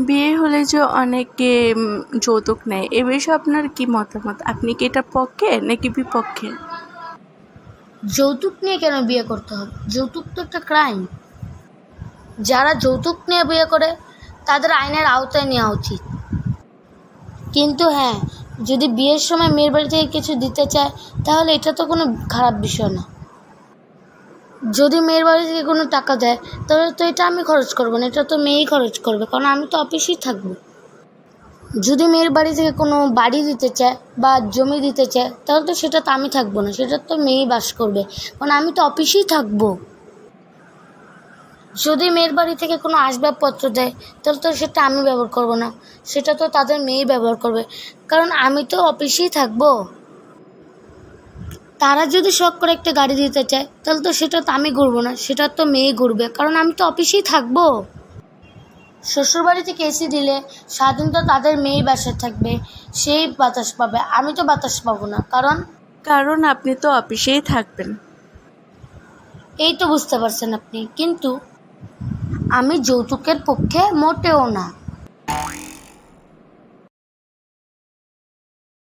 বিয়ে হলে যে অনেকে যৌতুক নেয়, এ বিষয়ে আপনার কি মতামত? আপনি কি এটার পক্ষে নাকি বিপক্ষে? যৌতুক নিয়ে কেন বিয়ে করতে হবে? যৌতুক তো একটা ক্রাইম। যারা যৌতুক নিয়ে বিয়ে করে তাদের আইনের আওতায় নেওয়া উচিত। কিন্তু হ্যাঁ, যদি বিয়ের সময় মেয়ের বাড়ি থেকে কিছু দিতে চায় তাহলে এটা তো কোনো খারাপ বিষয় না। যদি মেয়ের বাড়ি থেকে কোনো টাকা দেয় তাহলে তো এটা আমি খরচ করবো না, এটা তো মেয়েই খরচ করবে, কারণ আমি তো অফিসেই থাকবো। যদি মেয়ের বাড়ি থেকে কোনো বাড়ি দিতে চায় বা জমি দিতে চায় তাহলে তো সেটা তো আমি থাকবো না, সেটা তো মেয়েই বাস করবে, কারণ আমি তো অফিসেই থাকবো। যদি মেয়ের বাড়ি থেকে কোনো আসবাবপত্র দেয় তাহলে তো সেটা আমি ব্যবহার করব না, সেটা তো তাদের মেয়েই ব্যবহার করবে, কারণ আমি তো অফিসেই থাকবো। তারা যদি শখ করে একটা গাড়ি দিতে চায় তাহলে তো সেটা তো আমি ঘুরবো না, সেটা তো মেয়ে ঘুরবে, কারণ আমি তো অফিসেই থাকবো। শ্বশুরবাড়ি থেকে এসি দিলে সারাদিন তো তাদের মেয়েই বাসায় থাকবে, সেই বাতাস পাবে, আমি তো বাতাস পাবো না, কারণ আপনি তো অফিসেই থাকবেন। এই তো বুঝতে পারছেন আপনি। কিন্তু আমি যৌতুকের পক্ষে মোটেও না।